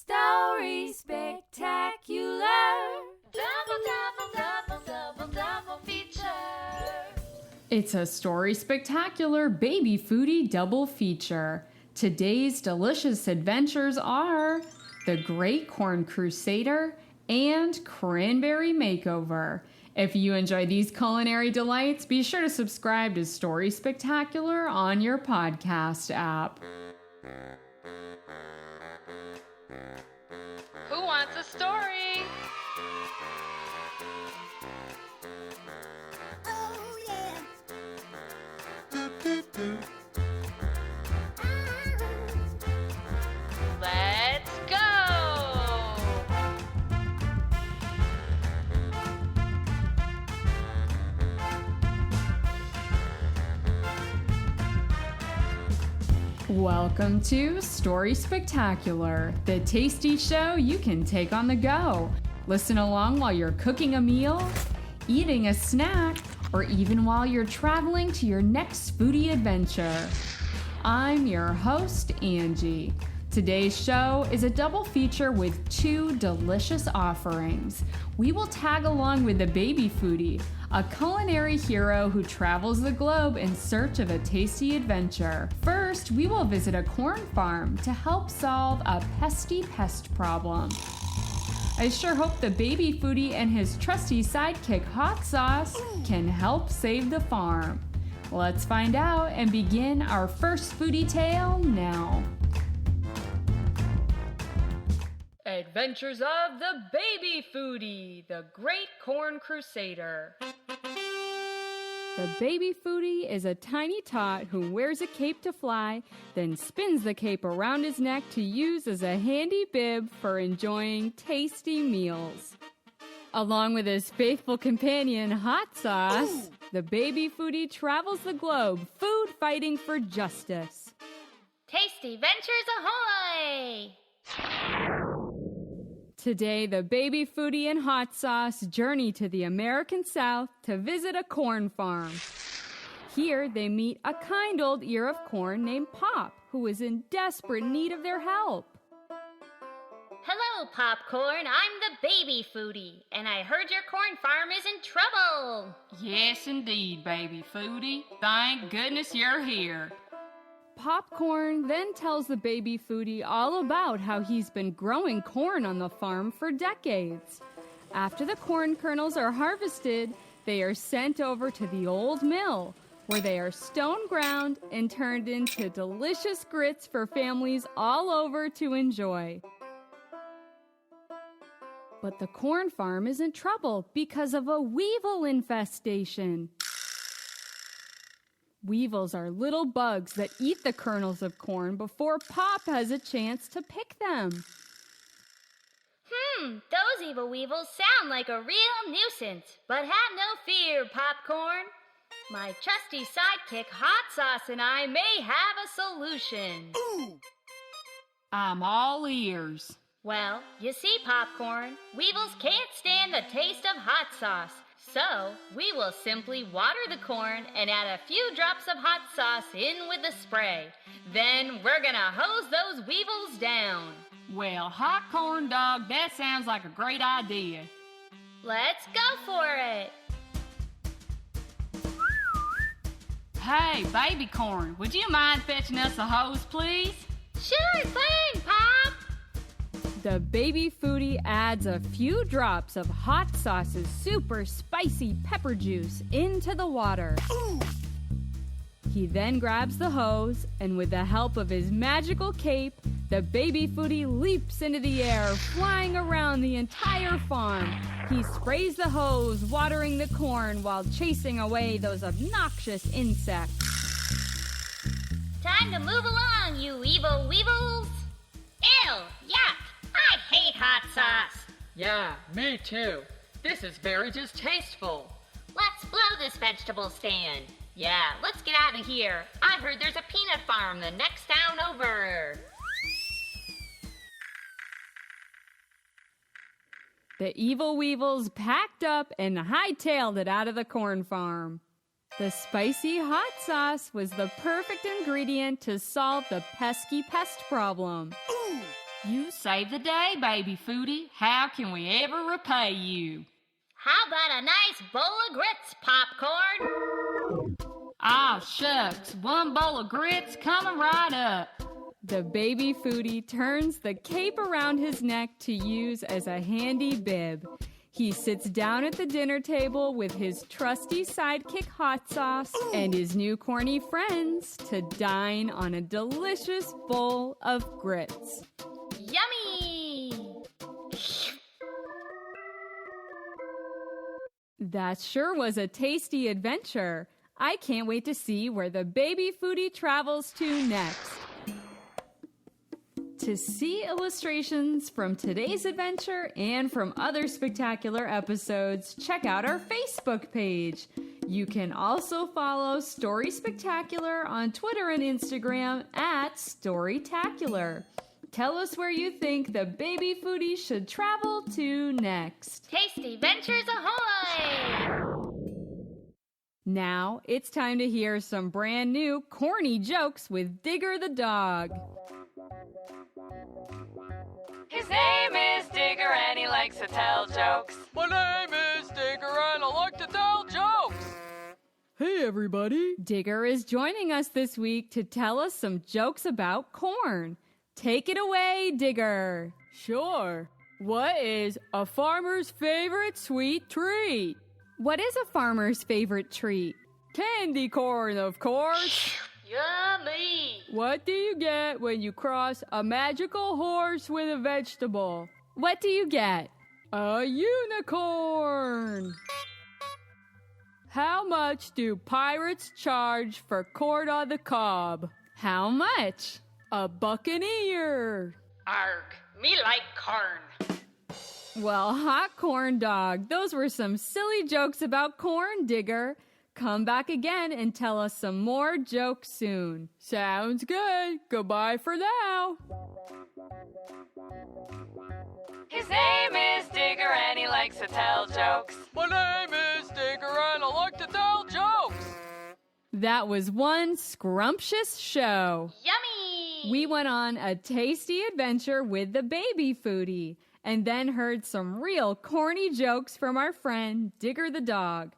Story Spectacular. Double feature. It's a Story Spectacular Baby Foodie double feature. Today's delicious adventures are the Great Corn Crusader and Cranberry Makeover. If you enjoy these culinary delights, be sure to subscribe to Story Spectacular on your podcast app. Who wants a story? Oh yeah. Let's go! Welcome to Story Spectacular, the tasty show you can take on the go. Listen along while you're cooking a meal, eating a snack, or even while you're traveling to your next foodie adventure. I'm your host, Angie. Today's show is a double feature with two delicious offerings. We will tag along with the Baby Foodie, a culinary hero who travels the globe in search of a tasty adventure. First, we will visit a corn farm to help solve a pesty pest problem. I sure hope the Baby Foodie and his trusty sidekick hot sauce can help save the farm. Let's find out and begin our first foodie tale now. Adventures of the Baby Foodie, the Great Corn Crusader. The Baby Foodie is a tiny tot who wears a cape to fly, then spins the cape around his neck to use as a handy bib for enjoying tasty meals. Along with his faithful companion, Hot Sauce, the Baby Foodie travels the globe, food fighting for justice. Tasty Ventures ahoy! Today, the Baby Foodie and Hot Sauce journey to the American South to visit a corn farm. Here, they meet a kind old ear of corn named Pop, who is in desperate need of their help. Hello, Popcorn. I'm the Baby Foodie, and I heard your corn farm is in trouble. Yes, indeed, Baby Foodie. Thank goodness you're here. Popcorn then tells the Baby Foodie all about how he's been growing corn on the farm for decades. After the corn kernels are harvested, they are sent over to the old mill, where they are stone ground and turned into delicious grits for families all over to enjoy. But the corn farm is in trouble because of a weevil infestation. Weevils are little bugs that eat the kernels of corn before Pop has a chance to pick them. Those evil weevils sound like a real nuisance. But have no fear, Popcorn. My trusty sidekick, Hot Sauce, and I may have a solution. I'm all ears. Well, you see, Popcorn, weevils can't stand the taste of hot sauce. So, we will simply water the corn and add a few drops of hot sauce in with the spray. Then we're gonna hose those weevils down. Well, hot corn dog, that sounds like a great idea. Let's go for it. Hey, baby corn, would you mind fetching us a hose, please? Sure thing, Pop. The Baby Foodie adds a few drops of Hot Sauce's super spicy pepper juice into the water. He then grabs the hose, and with the help of his magical cape, the Baby Foodie leaps into the air, flying around the entire farm. He sprays the hose, watering the corn while chasing away those obnoxious insects. Time to move along, you evil weevils. Ew, yuck. I hate hot sauce. Yeah, me too. This is very distasteful. Let's blow this vegetable stand. Yeah, let's get out of here. I heard there's a peanut farm the next town over. The evil weevils packed up and hightailed it out of the corn farm. The spicy hot sauce was the perfect ingredient to solve the pesky pest problem. You saved the day, Baby Foodie. How can we ever repay you? How about a nice bowl of grits, Popcorn? Ah, shucks. One bowl of grits coming right up. The Baby Foodie turns the cape around his neck to use as a handy bib. He sits down at the dinner table with his trusty sidekick hot sauce and his new corny friends to dine on a delicious bowl of grits. Yummy! That sure was a tasty adventure. I can't wait to see where the Baby Foodie travels to next. To see illustrations from today's adventure and from other spectacular episodes, check out our Facebook page. You can also follow Story Spectacular on Twitter and Instagram at Storytacular. Tell us where you think the Baby Foodie should travel to next. Tasty Ventures ahoy! Now it's time to hear some brand new corny jokes with Digger the dog. His name is Digger and he likes to tell jokes. My name is Digger and I like to tell jokes. Hey everybody! Digger is joining us this week to tell us some jokes about corn. Take it away, Digger. Sure. What is a farmer's favorite sweet treat? What is a farmer's favorite treat? Candy corn, of course. Yummy! What do you get when you cross a magical horse with a vegetable? What do you get? A unicorn! How much do pirates charge for corn on the cob? How much? A buccaneer! Arg, me like corn. Well, hot corn dog, those were some silly jokes about corn, Digger. Come back again and tell us some more jokes soon. Sounds good. Goodbye for now. His name is Digger and he likes to tell jokes. My name is Digger and I like to tell jokes. That was one scrumptious show. Yummy! We went on a tasty adventure with the Baby Foodie and then heard some real corny jokes from our friend Digger the dog.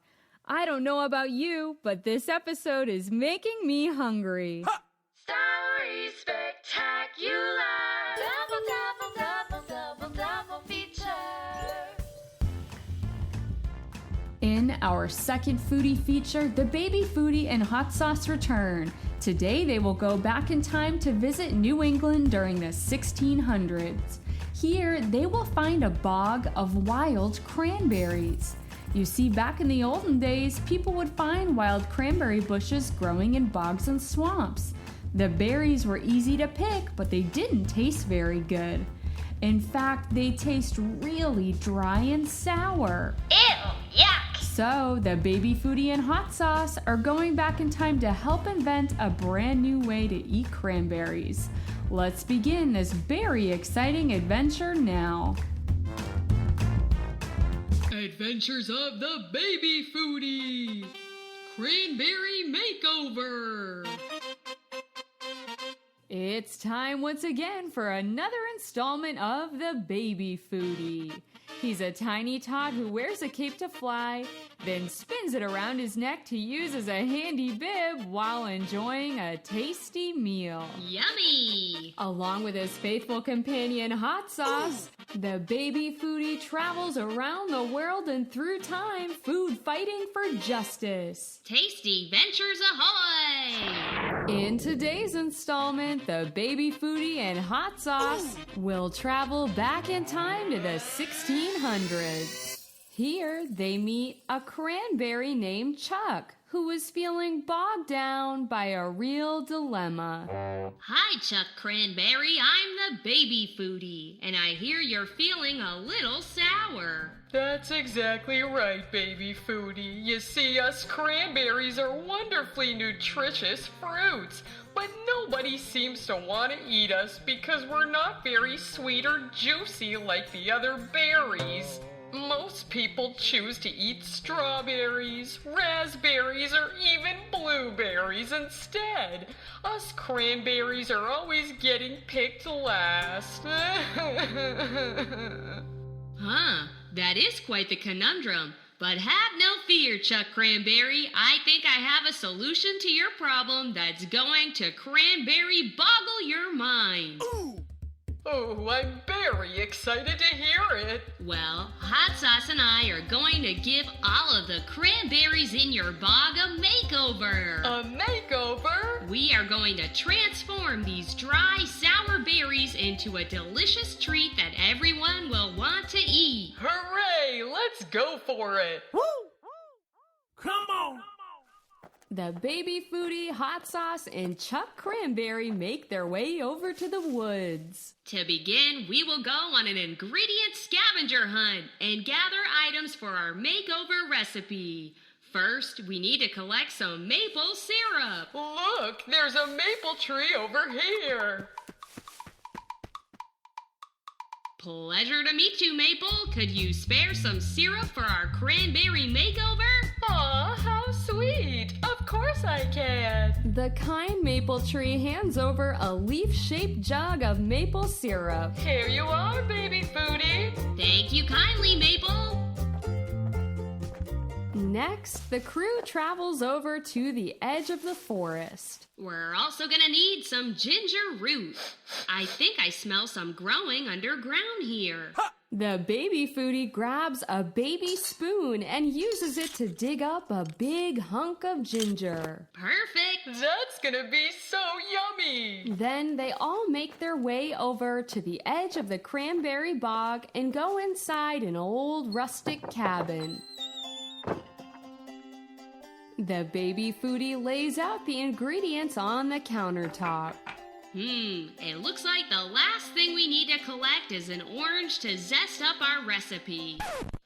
I don't know about you, but this episode is making me hungry. Story Spectacular! Double feature. In our second foodie feature, the Baby Foodie and Hot Sauce return. Today they will go back in time to visit New England during the 1600s. Here they will find a bog of wild cranberries. You see, back in the olden days, people would find wild cranberry bushes growing in bogs and swamps. The berries were easy to pick, but they didn't taste very good. In fact, they taste really dry and sour. Ew! Yuck! So, the Baby Foodie and Hot Sauce are going back in time to help invent a brand new way to eat cranberries. Let's begin this very exciting adventure now. Adventures of the Baby Foodie! Cranberry Makeover! It's time once again for another installment of the Baby Foodie. He's a tiny tot who wears a cape to fly, then spins it around his neck to use as a handy bib while enjoying a tasty meal. Yummy! Along with his faithful companion Hot Sauce, the Baby Foodie travels around the world and through time, food fighting for justice. Tasty Ventures ahoy! In today's installment, the Baby Foodie and Hot Sauce will travel back in time to the 1600s. Here, they meet a cranberry named Chuck, who was feeling bogged down by a real dilemma. Hi, Chuck Cranberry. I'm the Baby Foodie, and I hear you're feeling a little sour. That's exactly right, Baby Foodie. You see, us cranberries are wonderfully nutritious fruits, but nobody seems to want to eat us because we're not very sweet or juicy like the other berries. Most people choose to eat strawberries, raspberries, or even blueberries instead. Us cranberries are always getting picked last. Huh, that is quite the conundrum. But have no fear, Chuck Cranberry. I think I have a solution to your problem that's going to cranberry boggle your mind. Oh, I'm very excited to hear it. Well, Hot Sauce and I are going to give all of the cranberries in your bog a makeover. A makeover? We are going to transform these dry, sour berries into a delicious treat that everyone will want to eat. Hooray! Let's go for it. The Baby Foodie, Hot Sauce, and Chuck Cranberry make their way over to the woods. To begin, we will go on an ingredient scavenger hunt and gather items for our makeover recipe. First, we need to collect some maple syrup. Look, there's a maple tree over here. Pleasure to meet you, Maple. Could you spare some syrup for our cranberry makeover? Aw, how sweet. Of course I can. The kind maple tree hands over a leaf-shaped jug of maple syrup. Here you are, Baby Foodie. Thank you kindly, Maple. Next, the crew travels over to the edge of the forest. We're also gonna need some ginger root. I think I smell some growing underground here. The Baby Foodie grabs a baby spoon and uses it to dig up a big hunk of ginger. Perfect. That's gonna be so yummy. Then they all make their way over to the edge of the cranberry bog and go inside an old rustic cabin. The Baby Foodie lays out the ingredients on the countertop. It looks like the last thing we need to collect is an orange to zest up our recipe.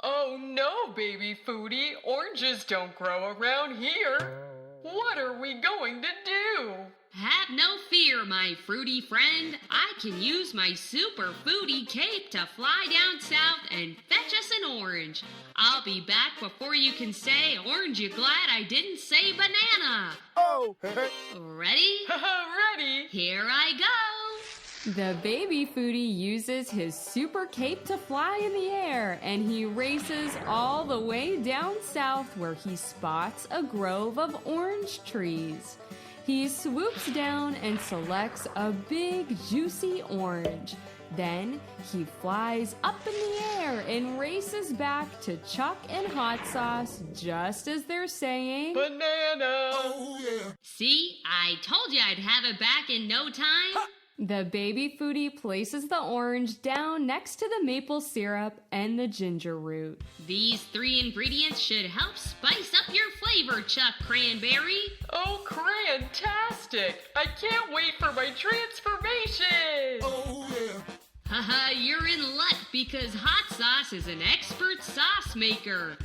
Oh no, Baby Foodie. Oranges don't grow around here. What are we going to do? Have no fear, my fruity friend. I can use my super foodie cape to fly down south and fetch us an orange. I'll be back before you can say, "Orange, you glad I didn't say banana." Oh! Ready? Ready? Here I go. The Baby Foodie uses his super cape to fly in the air, and he races all the way down south where he spots a grove of orange trees. He swoops down and selects a big, juicy orange. Then he flies up in the air and races back to Chuck and Hot Sauce just as they're saying, Banana. Oh, yeah. See, I told you I'd have it back in no time. The Baby Foodie places the orange down next to the maple syrup and the ginger root. These 3 ingredients should help spice up your flavor, Chuck Cranberry. Oh, crantastic. I can't wait for my transformation. Oh, yeah. Haha, you're in luck because Hot Sauce is an expert sauce maker.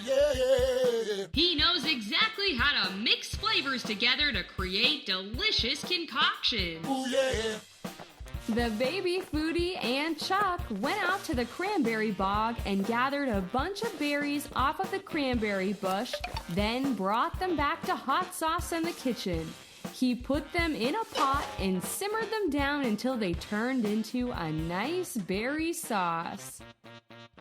Yeah. He knows exactly how to mix flavors together to create delicious concoctions. Oh, yeah. The Baby Foodie and Chuck went out to the cranberry bog and gathered a bunch of berries off of the cranberry bush, then brought them back to Hot Sauce in the kitchen. He put them in a pot and simmered them down until they turned into a nice berry sauce.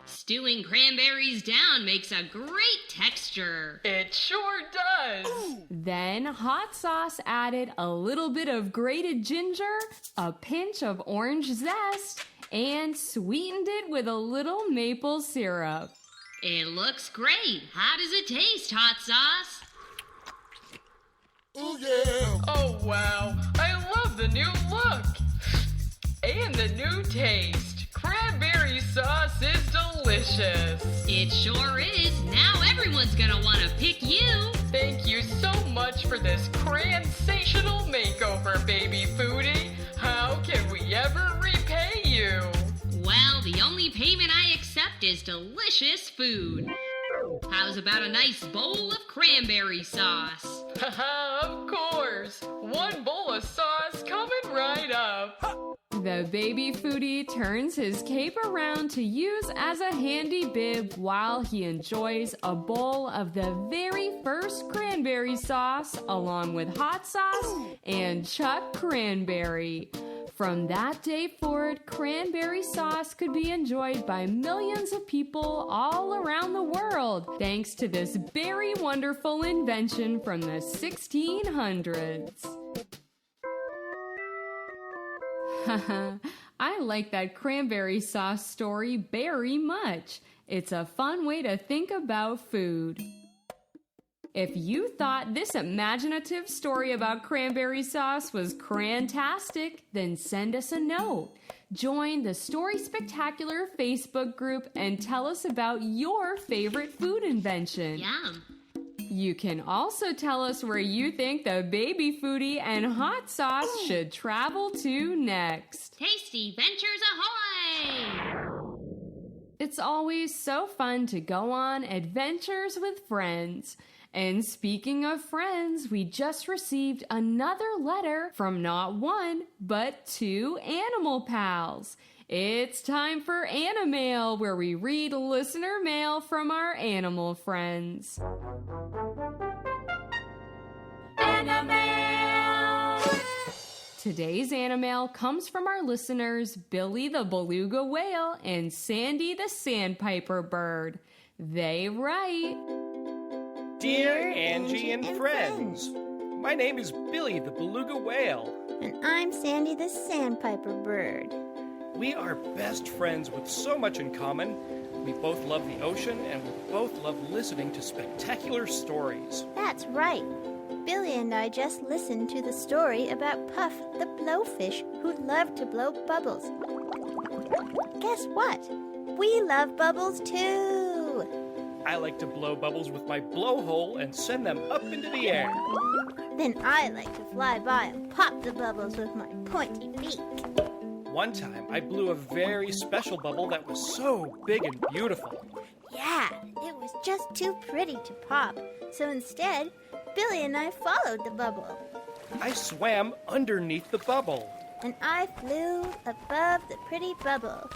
Stewing cranberries down makes a great texture. It sure does. Then Hot Sauce added a little bit of grated ginger, a pinch of orange zest, and sweetened it with a little maple syrup. It looks great. How does it taste, Hot Sauce? Oh, yeah. Oh, wow. I love the new look. And the new taste. Cranberry sauce is delicious. It sure is. Now everyone's gonna want to pick you. Thank you so much for this cran-sational makeover, Baby Foodie. How can we ever repay you? Well, the only payment I accept is delicious food. How's about a nice bowl of cranberry sauce? Haha, of course. One bowl of sauce coming right up. The baby foodie turns his cape around to use as a handy bib while he enjoys a bowl of the very first cranberry sauce along with hot sauce and Yuck cranberry. From that day forward, cranberry sauce could be enjoyed by millions of people all around the world, thanks to this very wonderful invention from the 1600s. I like that cranberry sauce story very much. It's a fun way to think about food. If you thought this imaginative story about cranberry sauce was crantastic, then send us a note. Join the Story Spectacular Facebook group and tell us about your favorite food invention. Yum. You can also tell us where you think the baby foodie and hot sauce should travel to next. Tasty Ventures ahoy! It's always so fun to go on adventures with friends. And speaking of friends, we just received another letter from not one, but two animal pals. It's time for Animail, where we read listener mail from our animal friends. Animail! Today's Animail comes from our listeners Billy the Beluga Whale and Sandy the Sandpiper Bird. They write... Dear Angie and friends, my name is Billy the Beluga Whale. And I'm Sandy the Sandpiper Bird. We are best friends with so much in common. We both love the ocean and we both love listening to spectacular stories. That's right. Billy and I just listened to the story about Puff the blowfish who loved to blow bubbles. Guess what? We love bubbles too. I like to blow bubbles with my blowhole and send them up into the air. Then I like to fly by and pop the bubbles with my pointy beak. One time, I blew a very special bubble that was so big and beautiful. Yeah, it was just too pretty to pop. So instead, Billy and I followed the bubble. I swam underneath the bubble. And I flew above the pretty bubble.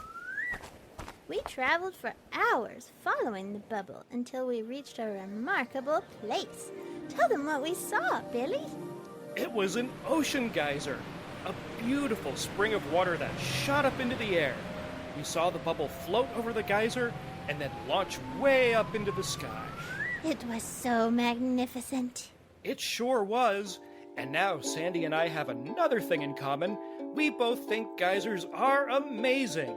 We traveled for hours following the bubble until we reached a remarkable place. Tell them what we saw, Billy. It was an ocean geyser, a beautiful spring of water that shot up into the air. We saw the bubble float over the geyser and then launch way up into the sky. It was so magnificent. It sure was. And now Sandy and I have another thing in common. We both think geysers are amazing.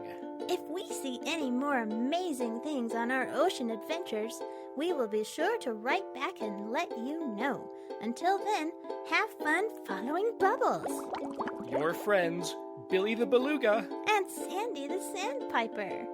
If we see any more amazing things on our ocean adventures, we will be sure to write back and let you know. Until then, have fun following bubbles. Your friends, Billy the Beluga and Sandy the Sandpiper.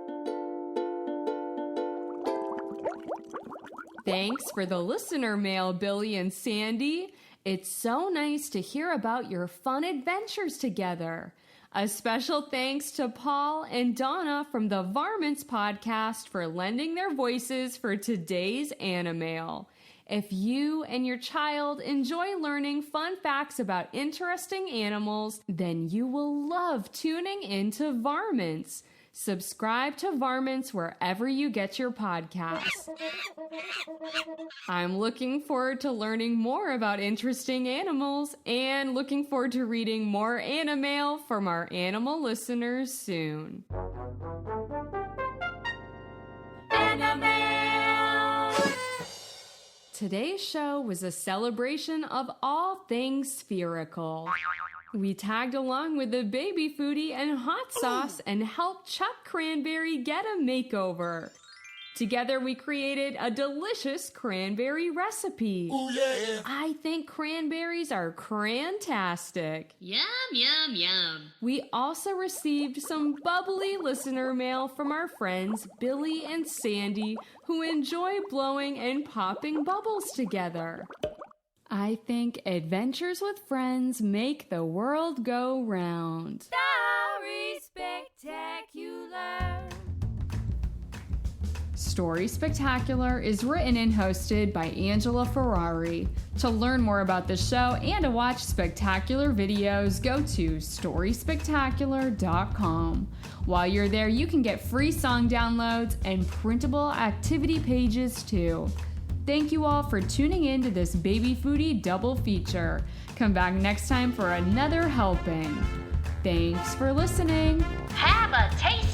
Thanks for the listener mail, Billy and Sandy. It's so nice to hear about your fun adventures together. A special thanks to Paul and Donna from the Varmints podcast for lending their voices for today's Animail. If you and your child enjoy learning fun facts about interesting animals, then you will love tuning into Varmints. Subscribe to Varmints wherever you get your podcasts. I'm looking forward to learning more about interesting animals and looking forward to reading more Animail from our animal listeners soon. Animail! Today's show was a celebration of all things spherical. We tagged along with the baby foodie and hot sauce and helped Yuck Cranberry get a makeover. Together we created a delicious cranberry recipe. Ooh, yeah. I think cranberries are crantastic. Yum, yum, yum. We also received some bubbly listener mail from our friends Billy and Sandy, who enjoy blowing and popping bubbles together. I think adventures with friends make the world go round. Story Spectacular. Story Spectacular is written and hosted by Angela Ferrari. To learn more about the show and to watch spectacular videos, go to storyspectacular.com. While you're there, you can get free song downloads and printable activity pages too. Thank you all for tuning in to this Baby Foodie double feature. Come back next time for another helping. Thanks for listening. Have a tasty